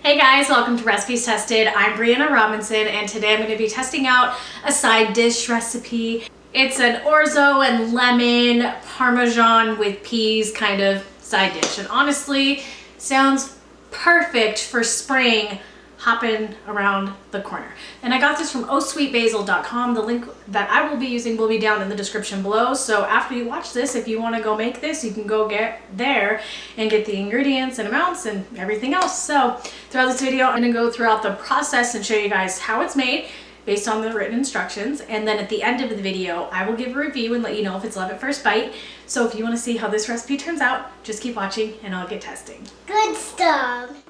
Hey guys, welcome to Recipes Tested. I'm Brianna Robinson and today I'm going to be testing out a side dish recipe. It's an orzo and lemon Parmesan with peas kind of side dish, and honestly sounds perfect for spring hopping around the corner. And I got this from ohsweetbasil.com. The link that I will be using will be down in the description below. So after you watch this, if you want to go make this, you can go get there and get the ingredients and amounts and everything else. So throughout this video, I'm going to go throughout the process and show you guys how it's made based on the written instructions. And then at the end of the video, I will give a review and let you know if it's love at first bite. So if you want to see how this recipe turns out, just keep watching and I'll get testing. Good stuff.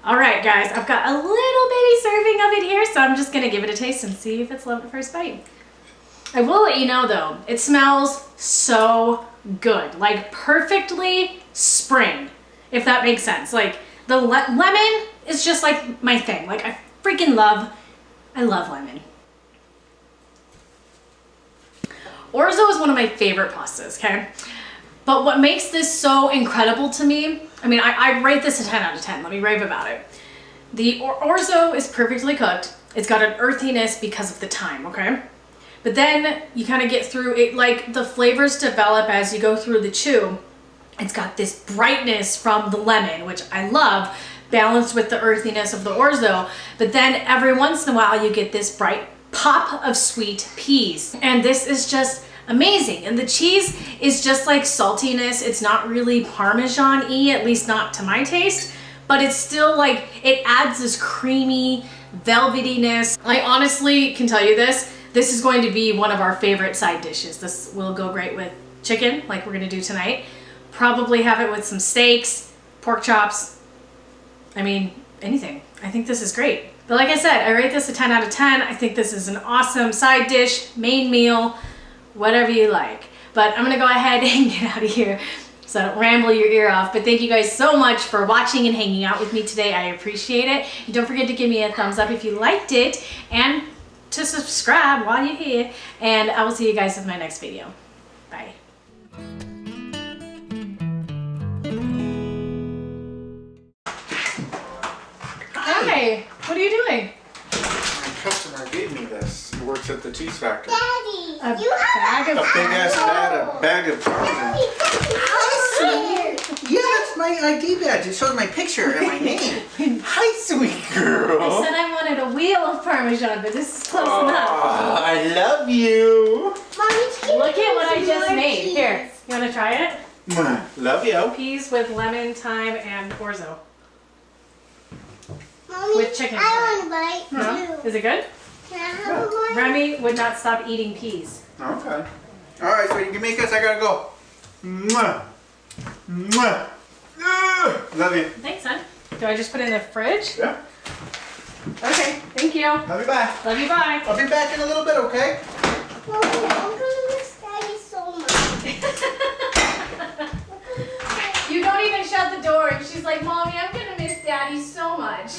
All right, guys, I've got a little bitty serving of it here, so I'm just gonna give it a taste and see if it's love at first bite. I will let you know though, it smells so good, like perfectly spring, if that makes sense. Like the lemon is just like my thing. Like I love lemon. Orzo is one of my favorite pastas, okay? But what makes this so incredible to me, I mean, I rate this a 10 out of 10. Let me rave about it. The orzo is perfectly cooked. It's got an earthiness because of the thyme, okay? But then you kind of get through it, like the flavors develop as you go through the chew. It's got this brightness from the lemon, which I love, balanced with the earthiness of the orzo. But then every once in a while you get this bright pop of sweet peas. And this is just amazing. And the cheese is just like saltiness. It's not really Parmesan-y, at least not to my taste, but it's still like, it adds this creamy velvetyness. I honestly can tell you this is going to be one of our favorite side dishes. This will go great with chicken, like we're gonna do tonight. Probably have it with some steaks, pork chops. I mean, anything. I think this is great. But like I said, I rate this a 10 out of 10. I think this is an awesome side dish, main meal, whatever you like. But I'm gonna go ahead and get out of here so I don't ramble your ear off. But thank you guys so much for watching and hanging out with me today. I appreciate it. And don't forget to give me a thumbs up if you liked it and to subscribe while you're here. And I will see you guys in my next video. Bye. Hi, what are you doing? My customer gave me this. He works at the cheese factory. Daddy, A you have bag of A big ass bag of Parmesan. Yeah, that's my ID badge. It shows my picture and my name. Hi, sweet girl. I said I wanted a wheel of Parmesan, but this is close enough. Oh, I love you. Mommy, Look at what I just made. Here, you want to try it? Love you. Peas with lemon, thyme, and orzo. Mommy, With chicken. I want to bite No? too. Is it good? Can I have one? Remy would not stop eating peas. Okay. All right, sweetie, give me a kiss. I gotta go. Mwah. Mwah. Love you. Thanks, son. Do I just put it in the fridge? Yeah. Okay, thank you. Love you, bye. Love you, bye. I'll be back in a little bit, okay? Mommy, I'm gonna miss Daddy so much. You don't even shut the door, and she's like, Mommy, I'm gonna miss Daddy so much.